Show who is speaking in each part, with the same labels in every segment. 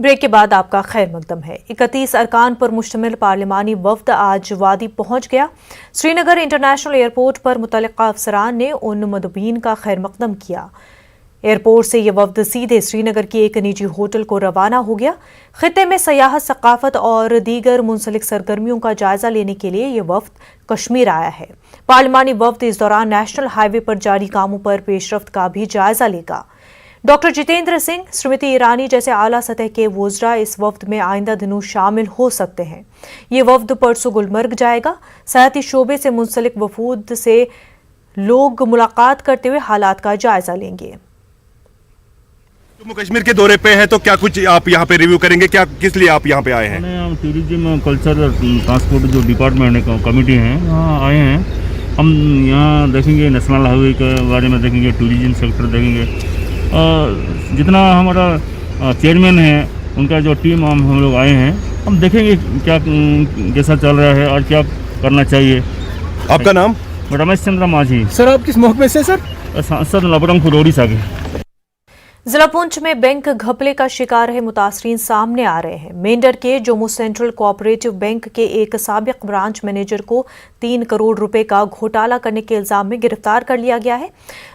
Speaker 1: Break के बाद आपका खैर मकदम है। 31 अरकान पर मुश्तमिल पार्लिमानी वफ्द आज वादी पहुंच गया। श्रीनगर इंटरनेशनल एयरपोर्ट पर मुतल्लिका अफसरान ने उन मदबीन का खैर मकदम किया। एयरपोर्ट से ये वफ्द सीधे श्रीनगर की एक निजी होटल को रवाना हो गया। खित्ते में सयाहत, सकाफत और दीगर मुंसलिक सरगर्मियों का जायजा लेने के लिए ये वफ्द कश्मीर आया है। पार्लिमानी वफ्द इस दौरान नेशनल हाईवे पर जारी कामों पर पेशरफ्त का भी जायजा लेगा। डॉक्टर जितेंद्र सिंह, श्रीमती ईरानी जैसे आला सतह के वुज़रा इस वफ्द में आइंदा दिनों शामिल हो सकते हैं। ये वफ्द परसों गुलमर्ग जाएगा। सियाहती शोबे से मुंसलिक वफूद से लोग मुलाकात करते हुए हालात का जायजा लेंगे।
Speaker 2: जम्मू कश्मीर के दौरे पे है तो क्या कुछ आप यहाँ पे रिव्यू करेंगे, क्या किस लिए आप यहाँ पे आए हैं?
Speaker 3: हम टूरिज्म, कल्चर, ट्रांसपोर्ट जो डिपार्टमेंट है, कमेटी है, यहाँ आए हैं। हम यहाँ देखेंगे नेशनल हाईवे के बारे में देखेंगे, टूरिज्म सेक्टर देखेंगे। जितना हमारा चेयरमैन है उनका जो टीम हम लोग आए हैं, हम देखेंगे क्या कैसा चल रहा है और क्या करना चाहिए।
Speaker 2: आपका नाम?
Speaker 3: रमेश चंद्र माझी।
Speaker 4: सर आप किस महकमे से? सर
Speaker 3: सांसद लबरंग फुरौरी सागे।
Speaker 1: जिला पुंछ में बैंक घपले का शिकार रहे मुतासरीन सामने आ रहे हैं। मेंढर के जम्मू सेंट्रल कोऑपरेटिव बैंक के एक साबिक ब्रांच मैनेजर को 3 करोड़ रुपए का घोटाला करने के इल्जाम में गिरफ्तार कर लिया गया है।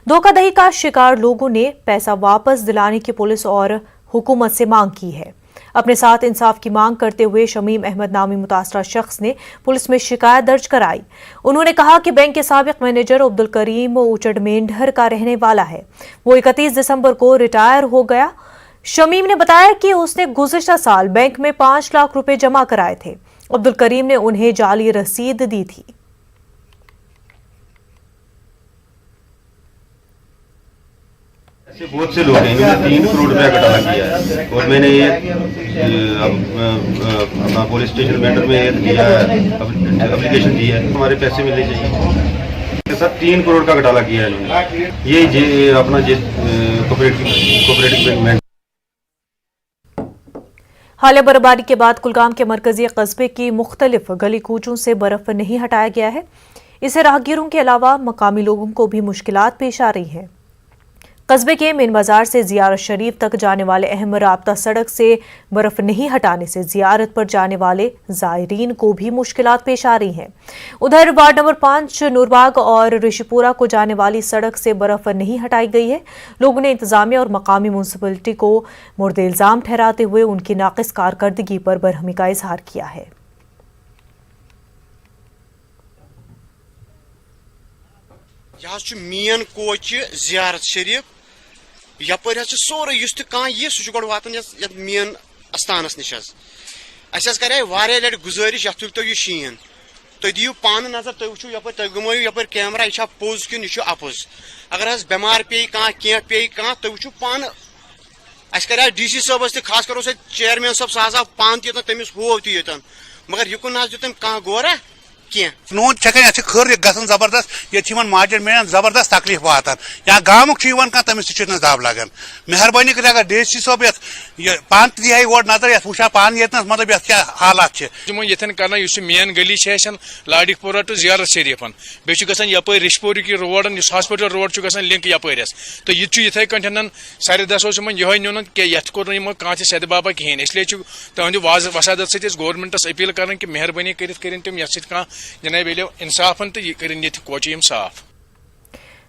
Speaker 1: धोखाधड़ी का शिकार लोगों ने पैसा वापस दिलाने की पुलिस और हुकूमत से मांग की है। अपने साथ इंसाफ की मांग करते हुए शमीम अहमद नामी मुतासरा शख्स ने पुलिस में शिकायत दर्ज कराई। उन्होंने कहा कि बैंक के साबिक मैनेजर अब्दुल करीम उचड़ मेंढर का रहने वाला है। वो 31 दिसंबर को रिटायर हो गया। शमीम ने बताया कि उसने गुज़िश्ता साल बैंक में 5 लाख रुपए जमा कराए थे। अब्दुल करीम ने उन्हें जाली रसीद दी थी।
Speaker 5: ऐसे बहुत से लोग हैं, इन्होंने 3 करोड़ रुपया घोटाला किया है और मैंने ये अपना पुलिस स्टेशन मैटर में दिया है, एप्लीकेशन दी है, हमारे पैसे मिलने चाहिए। सर 3 करोड़ का घोटाला किया है इन्होंने। ये अपना कोऑपरेटिव बैंक।
Speaker 1: हालिया बर्फबारी के बाद कुलगाम के मरकजी कस्बे की मुख्तलिफ गली कूचों से बर्फ नहीं हटाया गया है। इससे राहगीरों के अलावा मकामी लोगों को भी मुश्किलात पेश आ रही हैं। कस्बे के मेन बाजार से जियारत शरीफ तक जाने वाले अहम राब्ता सड़क से बर्फ नहीं हटाने से जियारत पर जाने वाले ज़ायरीन को भी मुश्किलात पेश आ रही हैं। उधर वार्ड नंबर 5 नूरबाग और ऋषिपुरा को जाने वाली सड़क से बर्फ नहीं हटाई गई है। लोगों ने इंतजामिया और मकामी म्यूनसिपलिटी को मुर्द इल्जाम ठहराते हुए उनकी नाकिस कारकर्दगी पर बरहमी का इजहार किया है।
Speaker 6: यह मेन कोच जियारत शरीफ यपर सोरे यह सह गो वातान मेन अस्थानस निश करे लट गुजारिश तुल तो यह शीन तुम दियो पान नजर तुम वो यप तुम गमो यप कैमरा यह पोज कि यह अपोज अगर बेमार पे पे तुम वो पान अ DC साहब खास कर चेयरमैन साहब सह पान तमिस हो मगर युकन दिन कह गोरा
Speaker 7: नून छकन खर गसन जबरदस्त ये मार्केट में जबरदस्त तकलीफ वातान या गामुक तमिस दाब लगन मेहरबानी कर अगर DC साहब पान दिहा और नजर ये वुशा पान ये मतलब क्या हालात
Speaker 8: यन कर मेन गली लाडिकपुरा टू जियारत शरीफन बेन यप रिशपुर की रोड हॉस्पिटल रोड लिंक यपर तो यह कन सरदस ये नुन ये कह सदबाबा कहें इसलिए तुंद वसादत सत गवर्नमेंटस अपील कर कि मेहरबानी कर तम ये जनाब इंसाफन तो ये कोचिम साफ।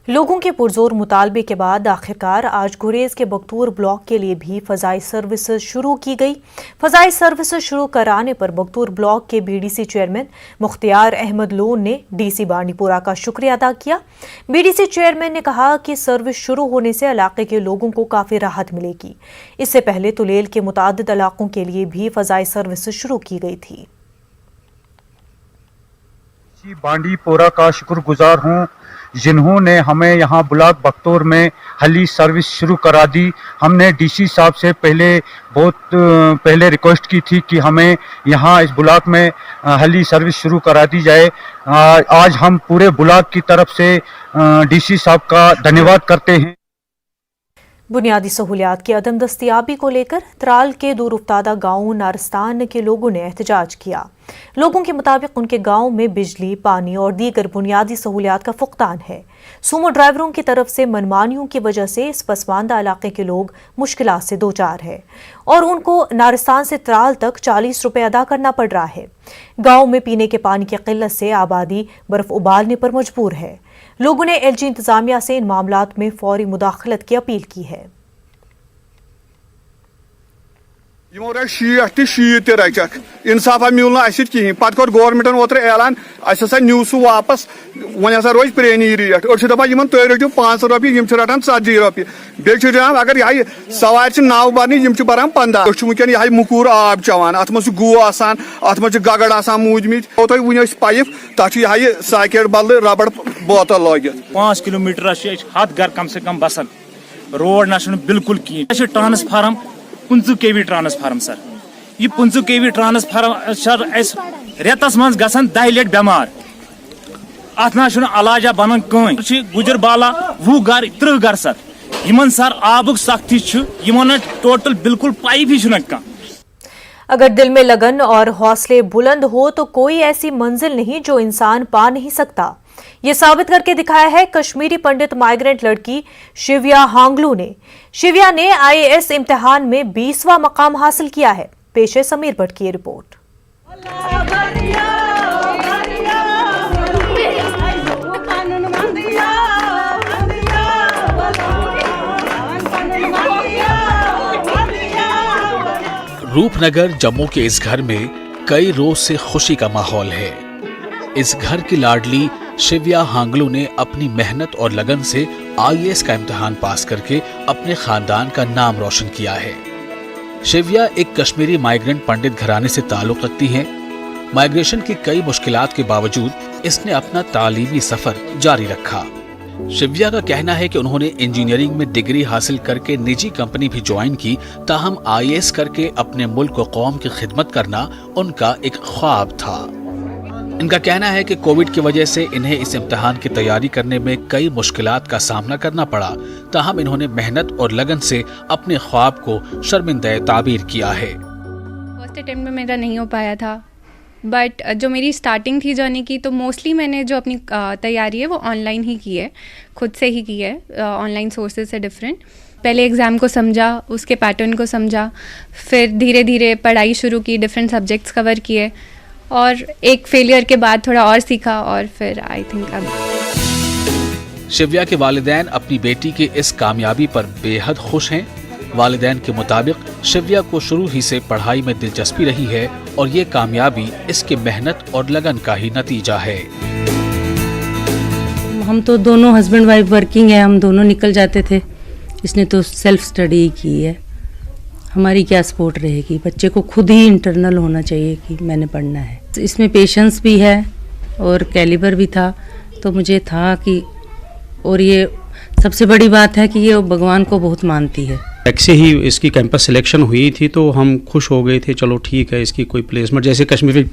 Speaker 1: लोगों के पुरजोर मुतालबे के बाद आखिरकार आज गुरेज के बगतूर ब्लॉक के लिए भी फजाई सर्विसेज शुरू की गई। फजाई सर्विसेज शुरू कराने पर बगतूर ब्लॉक के BDC chairman Mukhtiar Ahmad loan ने DC बांडीपुरा का शुक्रिया अदा किया। BDC चेयरमैन ने कहा कि सर्विस शुरू होने से इलाके के लोगों को काफ़ी राहत मिलेगी। इससे पहले तुलेल के मुतादिद इलाकों के लिए भी फजाई सर्विसेज शुरू की गई थी।
Speaker 9: बांडीपोरा का शुक्रगुजार हूँ जिन्होंने हमें यहाँ ब्लॉक बख्तौर में हली सर्विस शुरू करा दी। हमने DC साहब से बहुत पहले रिक्वेस्ट की थी कि हमें यहाँ इस ब्लॉक में हली सर्विस शुरू करा दी जाए। आज हम पूरे ब्लॉक की तरफ से DC साहब का धन्यवाद करते हैं।
Speaker 1: बुनियादी सहूलियात की अदम दस्तियाबी को लेकर त्राल के दूर उफ्तादा गांव नारस्तान के लोगों ने एहतजाज किया। लोगों के मुताबिक उनके गांव में बिजली, पानी और दीगर बुनियादी सहूलियात का फुकदान है। सूमो ड्राइवरों की तरफ से मनमानियों की वजह से इस पसमानदा इलाके के लोग मुश्किलात से दो चार है और उनको नारस्तान से त्राल तक 40 रुपए अदा करना पड़ रहा है। गांव में पीने के पानी की किल्लत से आबादी बर्फ उबालने पर मजबूर है। लोगों ने एलजी इंतजामिया से इन मामलात में फौरी मुदाखलत की अपील की है।
Speaker 4: शीट ती रचक इंसाफा मिल कहें पे गवर्नमेंटन ओतर ऐलान न्यू सह वापस वन रोज प्रेनी रेट दपान तुम रटो 500 रुपये रटान 40 रुपये बेचन अगर यह सवार 9 भरनी बरान 15 वुकन यह मुकूर आब चवान अत मज गु आसान अत मज गगड़ आसान मूजमित तुम वन पाइप तथ यह साकेट बदल रबड़ बोतल लगित
Speaker 10: 5 किलोमीटर हद घर कम से कम बसान रोड ना बिल्कुल कहें ट्रांसफार्म 15 kV ट्रांसफार्म सर यह 15 kV ट्रांसफार्म सर रेतस मज गसान 10 लट बेमार अत ना अलाजा बनान कहीं गुजर बाला 20 घर 30 घर सर इन सर आबुक सख्ती टोटल बिल्कुल पाइप ही कह।
Speaker 1: अगर दिल में लगन और हौसले बुलंद हो तो कोई ऐसी मंजिल नहीं जो इंसान पा नहीं सकता। ये साबित करके दिखाया है कश्मीरी पंडित माइग्रेंट लड़की शिव्या हांगलू ने। शिव्या ने IAS इम्तिहान में 20वां मकाम हासिल किया है। पेश है समीर भट्ट की रिपोर्ट।
Speaker 11: रूपनगर जम्मू के इस घर में कई रोज से खुशी का माहौल है। इस घर की लाडली शिव्या हांगलू ने अपनी मेहनत और लगन से IAS का इम्तिहान पास करके अपने खानदान का नाम रोशन किया है। शिव्या एक कश्मीरी माइग्रेंट पंडित घराने से ताल्लुक रखती हैं। माइग्रेशन की कई मुश्किलात के बावजूद इसने अपना तालीमी सफर जारी रखा। शिव्या का कहना है कि उन्होंने इंजीनियरिंग में डिग्री हासिल करके निजी कंपनी भी ज्वाइन की, ताहम IAS करके अपने मुल्क और कौम की खिदमत करना उनका एक ख्वाब था। इनका कहना है कि कोविड की वजह से इन्हें इस इम्तिहान की तैयारी करने में कई मुश्किलात का सामना करना पड़ा, ताहम इन्होंने मेहनत और लगन से अपने ख्वाब को शर्मिंदा ताबीर किया है।
Speaker 12: फर्स्ट अटेम्प्ट में मेरा नहीं हो पाया था, बट जो मेरी स्टार्टिंग थी जर्नी की, तो मोस्टली मैंने जो अपनी तैयारी है वो ऑनलाइन ही की है, खुद से ही की है, ऑनलाइन सोर्सेज से डिफरेंट। पहले एग्ज़ाम को समझा, उसके पैटर्न को समझा, फिर धीरे धीरे पढ़ाई शुरू की, डिफरेंट सब्जेक्ट्स कवर किए और एक फेलियर के बाद थोड़ा और सीखा और फिर आई थिंक अब।
Speaker 11: शिव्या के वालिदैन अपनी बेटी की इस कामयाबी पर बेहद खुश हैं। वालिदैन के मुताबिक शिव्या को शुरू ही से पढ़ाई में दिलचस्पी रही है और ये कामयाबी इसके मेहनत और लगन का ही नतीजा है।
Speaker 13: हम तो दोनों हस्बैंड वाइफ वर्किंग है, हम दोनों निकल जाते थे। इसने तो सेल्फ स्टडी की है, हमारी क्या सपोर्ट रहेगी। बच्चे को खुद ही इंटरनल होना चाहिए कि मैंने पढ़ना है। इसमें पेशेंस भी है और कैलिबर भी था, तो मुझे था कि, और ये सबसे बड़ी बात है कि ये भगवान को बहुत मानती है।
Speaker 14: ऐसे ही इसकी कैंपस सिलेक्शन हुई थी तो हम खुश हो गए थे, चलो ठीक है इसकी कोई प्लेसमेंट, जैसे कश्मीर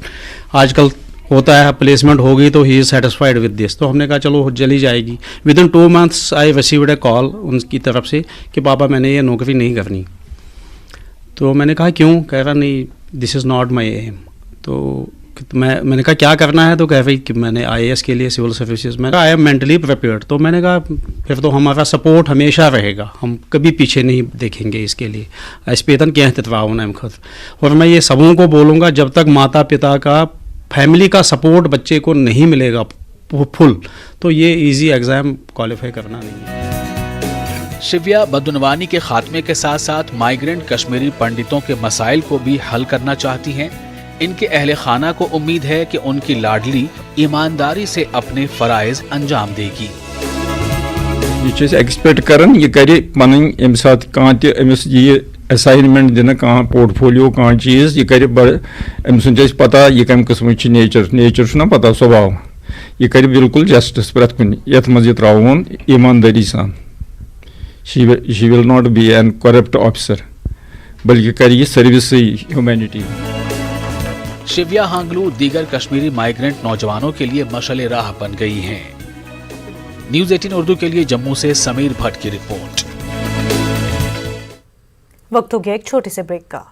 Speaker 14: आजकल होता है, प्लेसमेंट होगी तो he is satisfied with this, तो हमने कहा चलो चली जाएगी। With in 2 months I received A call उनकी तरफ से कि पापा मैंने ये नौकरी नहीं करनी। तो मैंने कहा क्यों? कह रहा नहीं, this is not my aim. तो मैंने कहा क्या करना है? तो कह रही कि मैंने IAS के लिए सिविल सर्विसेज में आई एम मेंटली प्रिपेयर्ड। तो मैंने कहा फिर तो हमारा सपोर्ट हमेशा रहेगा, हम कभी पीछे नहीं देखेंगे इसके लिए। स्पेतन क्या है खुद, और मैं ये सबों को बोलूँगा, जब तक माता पिता का, फैमिली का सपोर्ट बच्चे को नहीं मिलेगा फुल, तो ये इजी एग्ज़ाम क्वालिफाई करना नहीं है।
Speaker 11: शिव्या बदनवानी के खात्मे के साथ साथ माइग्रेंट कश्मीरी पंडितों के मसाइल को भी हल करना चाहती हैं। इनके अहले खाना को उम्मीद है कि उनकी लाडली ईमानदारी से अपने फराइज अंजाम देगी।
Speaker 15: ये एक्सपेक्ट करन ये करे पन अम साथ अमिस ये असाइनमेंट दिन कहाँ पोर्टफोलियो कहाँ चीज़ ये करे बड़ अम सुन पता ये कम किस्म नेचर ना पता स्वभाव, ये करे बिल्कुल जस्टिस प्रत कुन यथ मज ये त्रावन ईमानदारी सान। she will not be an corrupt officer, बल्कि करिए सर्विस ह्यूमैनिटी।
Speaker 11: शिव्या हांगलू दीगर कश्मीरी माइग्रेंट नौजवानों के लिए मशाल राह बन गई हैं। न्यूज़ 18 उर्दू के लिए जम्मू से समीर भट्ट की रिपोर्ट।
Speaker 1: वक्त हो गया एक छोटे से ब्रेक का।